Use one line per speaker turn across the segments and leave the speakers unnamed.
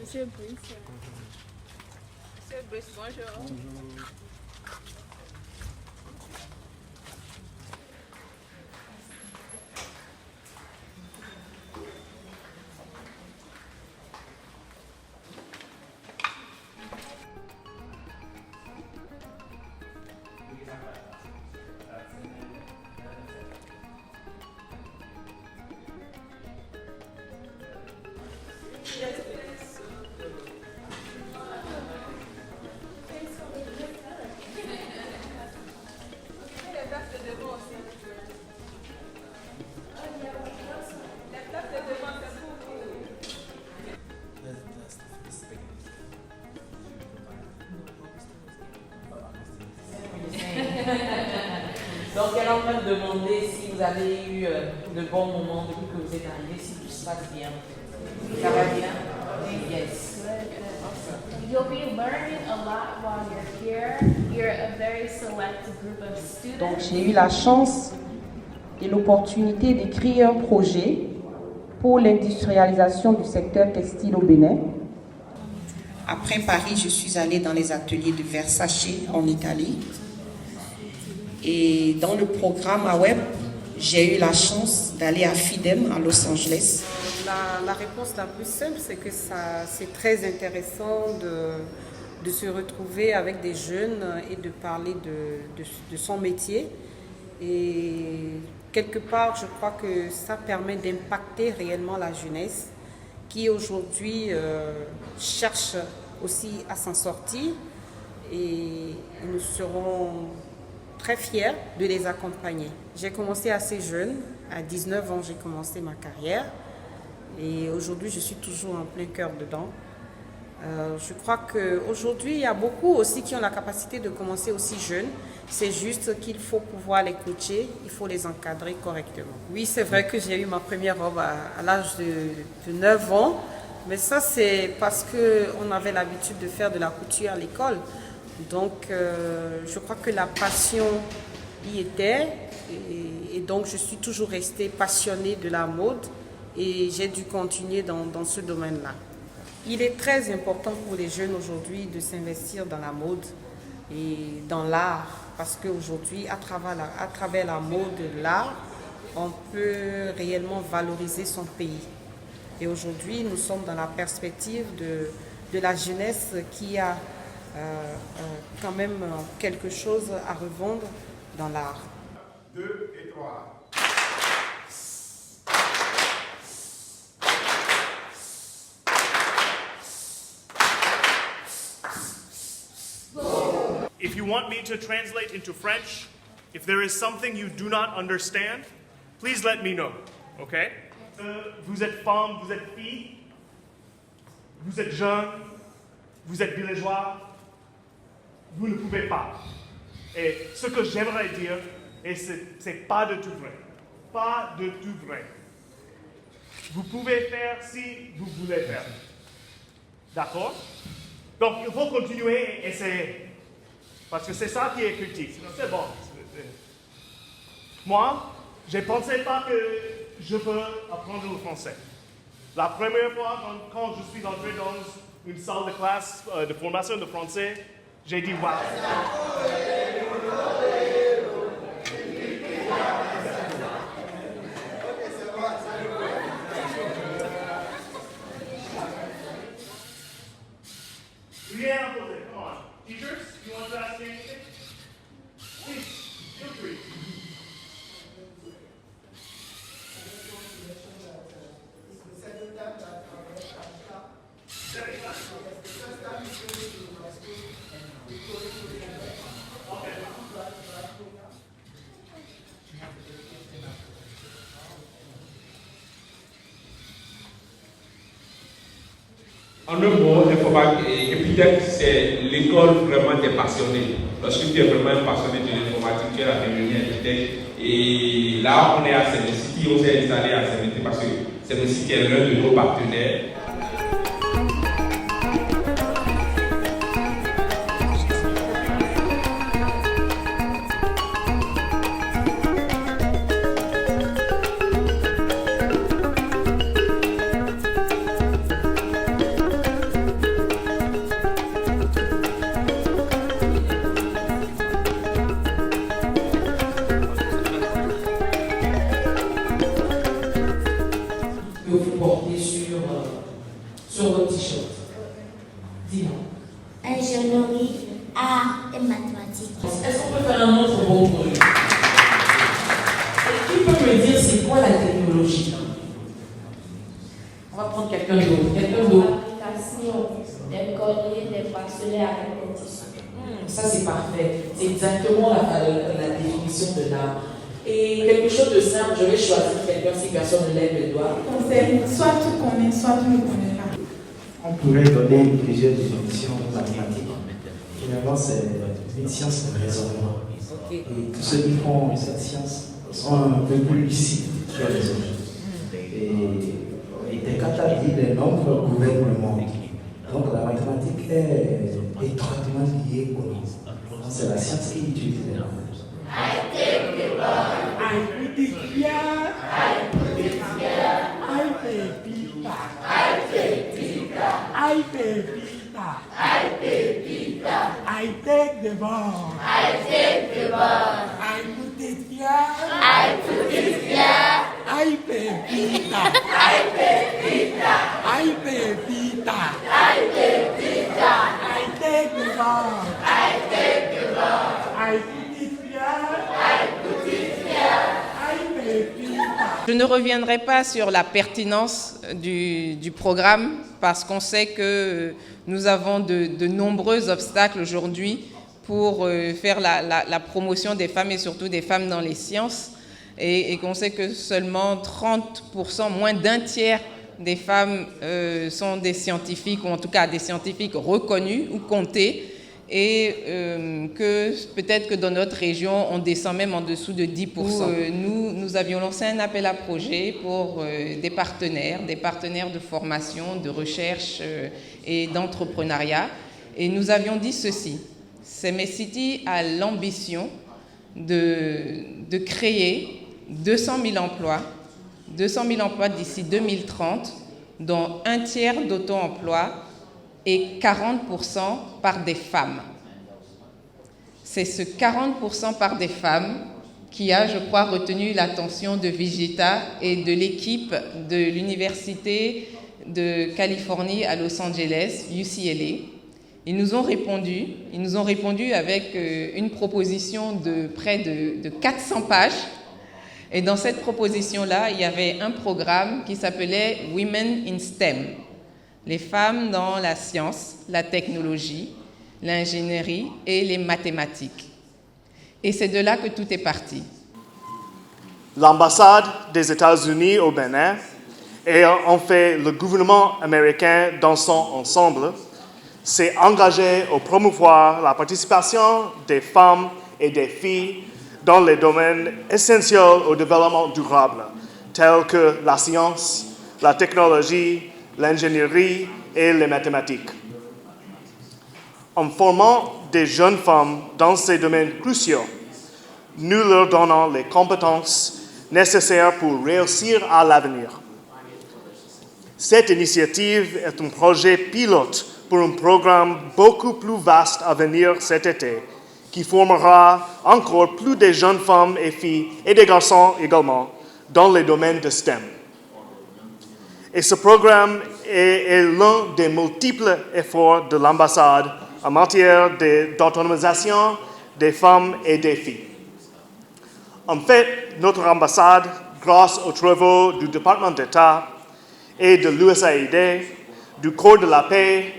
Monsieur Brice.
Monsieur Brice, bonjour.
Donc elle est en train de demander si vous avez eu de bons moments depuis que vous êtes arrivé, si tout se passe bien. Ça va bien? Yes.
You'll be learning a lot while you're here. You're a very select group of students.
Donc j'ai eu la chance et l'opportunité d'écrire un projet pour l'industrialisation du secteur textile au Bénin. Après Paris, je suis allée dans les ateliers de Versace en Italie. Et dans le programme AWEB, j'ai eu la chance d'aller à FIDEM à Los Angeles.
La réponse la plus simple, c'est que c'est très intéressant de se retrouver avec des jeunes et de parler de son métier. Et quelque part, je crois que ça permet d'impacter réellement la jeunesse qui aujourd'hui cherche aussi à s'en sortir. Et nous serons très fiers de les accompagner. J'ai commencé assez jeune, à 19 ans j'ai commencé ma carrière et aujourd'hui je suis toujours en plein cœur dedans. Je crois qu'aujourd'hui il y a beaucoup aussi qui ont la capacité de commencer aussi jeune, c'est juste qu'il faut pouvoir les coacher, il faut les encadrer correctement. Oui, c'est vrai que j'ai eu ma première robe à l'âge de 9 ans, mais ça c'est parce qu'on avait l'habitude de faire de la couture à l'école. Donc, je crois que la passion y était et donc je suis toujours restée passionnée de la mode et j'ai dû continuer dans ce domaine-là. Il est très important pour les jeunes aujourd'hui de s'investir dans la mode et dans l'art parce qu'aujourd'hui, à travers la mode, l'art, on peut réellement valoriser son pays. Et aujourd'hui, nous sommes dans la perspective de la jeunesse qui a quand même quelque chose à revendre dans l'art.
2 et 3.
If you want me to translate into French, if there is something you do not understand, please let me know, okay? Vous êtes femme, vous êtes fille, vous êtes jeune, vous êtes villageois, vous ne pouvez pas. Et ce que j'aimerais dire, et c'est pas de tout vrai. Pas de tout vrai. Vous pouvez faire si vous voulez faire. D'accord? Donc il faut continuer et essayer. Parce que c'est ça qui est critique. C'est bon. Moi, je ne pensais pas que je peux apprendre le français. La première fois, quand je suis entré dans une salle de classe de formation de français, j'ai dit waouh. Rien à poser. Come on. Teachers, you want to ask me anything? Please, feel free.
En un mot, Epitech, c'est l'école vraiment des passionnés. Lorsque tu es vraiment un passionné de l'informatique, tu es la bienvenue à Epitech. Et là, on est à Seine-City, on s'est installé à Seine-City parce que Seine-City est l'un de nos partenaires.
portez sur votre t-shirt. Dis-moi.
Ingénierie, art et mathématiques.
Est-ce qu'on peut faire un autre mot pour lui? Et qui peut me dire c'est quoi la technologie? On va prendre quelqu'un d'autre.
L'application des colliers, des bracelets avec des tissus.
Ça c'est parfait. C'est exactement la définition de l'art. Et quelque chose de simple, je vais choisir quelqu'un si personne ne lève le doigt.
Soit tu connais, soit tu ne connais pas.
On pourrait donner plusieurs définitions mathématiques. Finalement, c'est une science de raisonnement. Et tous ceux qui font cette science sont un peu plus lucides que les autres. Et Descartes a dit les nombres gouvernent le monde. Donc la mathématique est étroitement liée au monde. C'est la science qui utilise les nombres.
I take the ball. I put it here. I pay pita. I take the ball. I put it here. I pay pita.
Je ne reviendrai pas sur la pertinence du programme parce qu'on sait que nous avons de nombreux obstacles aujourd'hui pour faire la promotion des femmes et surtout des femmes dans les sciences et qu'on sait que seulement 30%, moins d'un tiers des femmes sont des scientifiques ou en tout cas des scientifiques reconnus ou comptés et que peut-être que dans notre région, on descend même en dessous de 10%. Nous avions lancé un appel à projet pour des partenaires de formation, de recherche et d'entrepreneuriat. Et nous avions dit ceci, CMS-City a l'ambition de créer 200 000 emplois d'ici 2030, dont un tiers d'auto-emploi et 40% par des femmes. C'est ce 40% par des femmes qui a, je crois, retenu l'attention de Vijita et de l'équipe de l'Université de Californie à Los Angeles, UCLA. Ils nous ont répondu avec une proposition de près de 400 pages. Et dans cette proposition-là, il y avait un programme qui s'appelait Women in STEM. Les femmes dans la science, la technologie, l'ingénierie et les mathématiques. Et c'est de là que tout est parti.
L'ambassade des États-Unis au Bénin et en fait le gouvernement américain dans son ensemble s'est engagé à promouvoir la participation des femmes et des filles dans les domaines essentiels au développement durable, tels que la science, la technologie, l'ingénierie et les mathématiques. En formant des jeunes femmes dans ces domaines cruciaux, nous leur donnons les compétences nécessaires pour réussir à l'avenir. Cette initiative est un projet pilote pour un programme beaucoup plus vaste à venir cet été, qui formera encore plus de jeunes femmes et filles et des garçons également dans les domaines de STEM. Et ce programme est l'un des multiples efforts de l'ambassade en matière d'autonomisation des femmes et des filles. En fait, notre ambassade, grâce aux travaux du département d'État et de l'USAID, du Corps de la paix,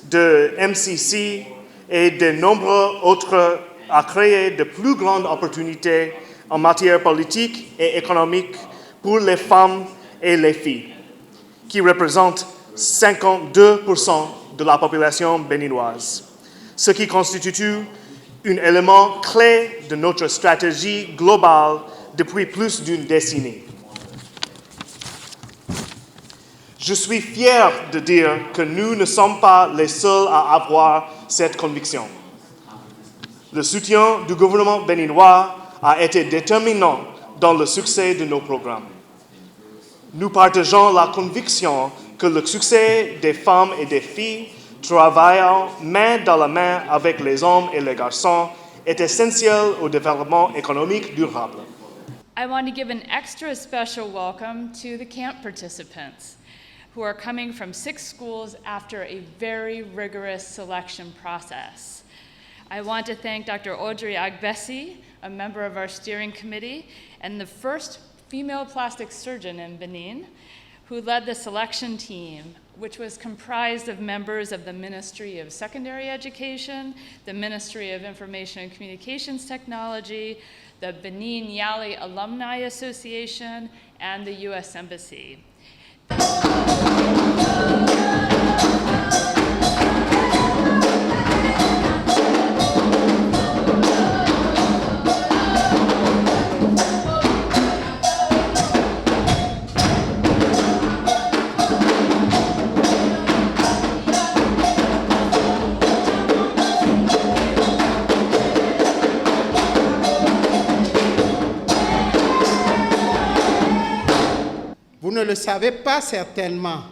de MCC et de nombreux autres, a créé de plus grandes opportunités en matière politique et économique pour les femmes et les filles, qui représentent 52% de la population béninoise, ce qui constitue un élément clé de notre stratégie globale depuis plus d'une décennie. Je suis fier de dire que nous ne sommes pas les seuls à avoir cette conviction. Le soutien du gouvernement béninois a été déterminant dans le succès de nos programmes. Nous partageons la conviction que le succès des femmes et des filles travaillant main dans la main avec les hommes et les garçons est essentiel au développement économique durable.
I want to give an extra special welcome to the camp participants. who are coming from 6 schools after a very rigorous selection process. I want to thank Dr. Audrey Agbesi, a member of our steering committee, and the first female plastic surgeon in Benin, who led the selection team, which was comprised of members of the Ministry of Secondary Education, the Ministry of Information and Communications Technology, the Benin Yali Alumni Association, and the U.S. Embassy.
Vous ne le savez pas certainement,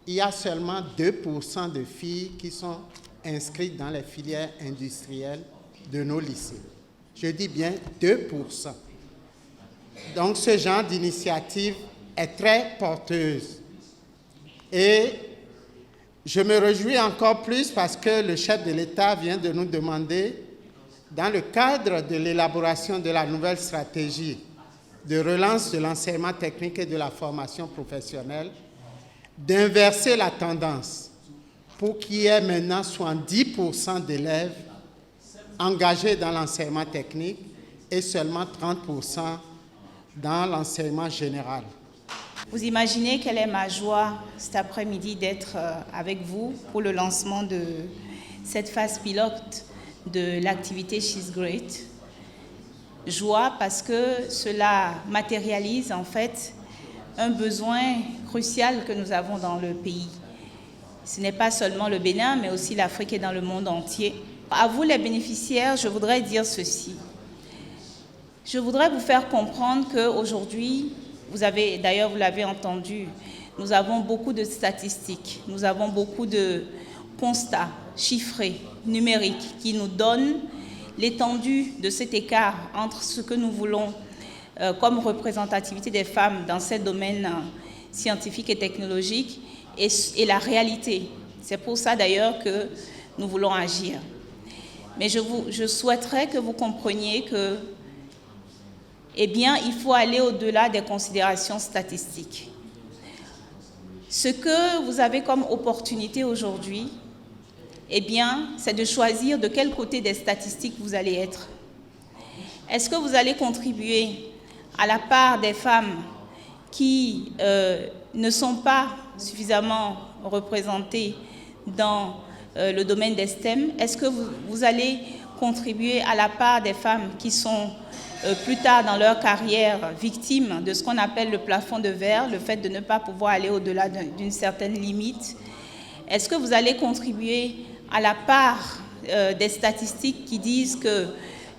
il y a seulement 2% de filles qui sont inscrites dans les filières industrielles de nos lycées. Je dis bien 2%. Donc ce genre d'initiative est très porteuse. Et je me réjouis encore plus parce que le chef de l'État vient de nous demander, dans le cadre de l'élaboration de la nouvelle stratégie de relance de l'enseignement technique et de la formation professionnelle, d'inverser la tendance pour qu'il y ait maintenant 70% d'élèves engagés dans l'enseignement technique et seulement 30% dans l'enseignement général.
Vous imaginez quelle est ma joie cet après-midi d'être avec vous pour le lancement de cette phase pilote de l'activité She's Great. Joie parce que cela matérialise en fait un besoin crucial que nous avons dans le pays. Ce n'est pas seulement le Bénin, mais aussi l'Afrique et dans le monde entier. À vous les bénéficiaires, je voudrais dire ceci. Je voudrais vous faire comprendre qu'aujourd'hui, vous l'avez entendu, nous avons beaucoup de statistiques, nous avons beaucoup de constats chiffrés, numériques, qui nous donnent l'étendue de cet écart entre ce que nous voulons comme représentativité des femmes dans ces domaines scientifiques et technologiques et la réalité. C'est pour ça d'ailleurs que nous voulons agir. Mais je souhaiterais que vous compreniez que, eh bien, il faut aller au-delà des considérations statistiques. Ce que vous avez comme opportunité aujourd'hui, eh bien, c'est de choisir de quel côté des statistiques vous allez être. Est-ce que vous allez contribuer à la part des femmes qui ne sont pas suffisamment représentées dans le domaine des STEM? Est-ce que vous allez contribuer à la part des femmes qui sont plus tard dans leur carrière victimes de ce qu'on appelle le plafond de verre, le fait de ne pas pouvoir aller au-delà d'une certaine limite? Est-ce que vous allez contribuer à la part des statistiques qui disent que,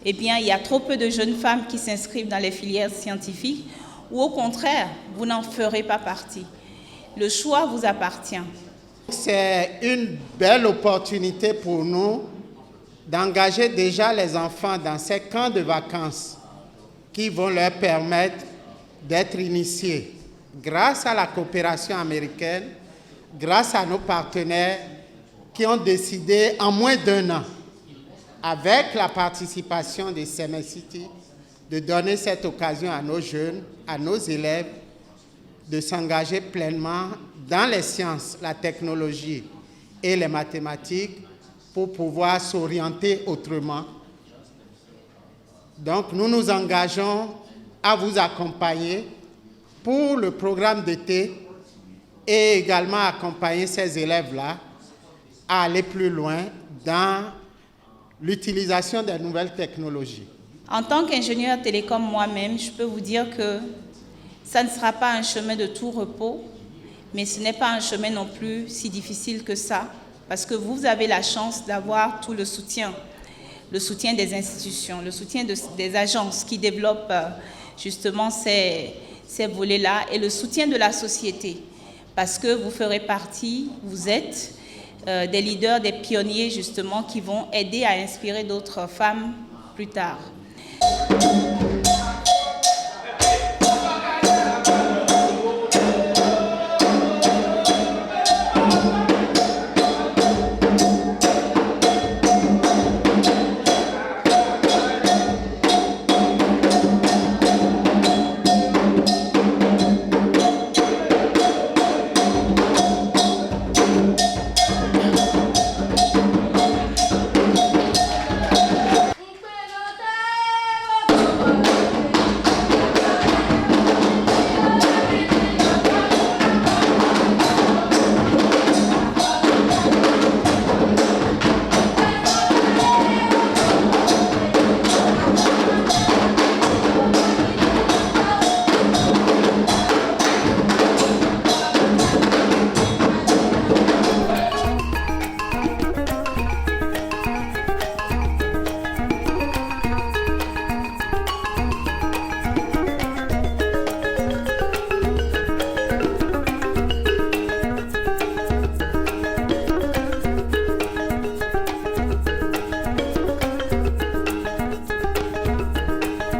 eh bien, il y a trop peu de jeunes femmes qui s'inscrivent dans les filières scientifiques, ou au contraire, vous n'en ferez pas partie? Le choix vous appartient.
C'est une belle opportunité pour nous d'engager déjà les enfants dans ces camps de vacances qui vont leur permettre d'être initiés grâce à la coopération américaine, grâce à nos partenaires qui ont décidé en moins d'1 an, avec la participation des CMS-City, de donner cette occasion à nos jeunes, à nos élèves, de s'engager pleinement dans les sciences, la technologie et les mathématiques pour pouvoir s'orienter autrement. Donc, nous nous engageons à vous accompagner pour le programme d'été et également accompagner ces élèves-là à aller plus loin dans l'utilisation des nouvelles technologies.
En tant qu'ingénieur télécom moi-même, je peux vous dire que ça ne sera pas un chemin de tout repos, mais ce n'est pas un chemin non plus si difficile que ça, parce que vous avez la chance d'avoir tout le soutien des institutions, le soutien des agences qui développent justement ces volets-là et le soutien de la société, parce que vous ferez partie, vous êtes des leaders, des pionniers justement qui vont aider à inspirer d'autres femmes plus tard.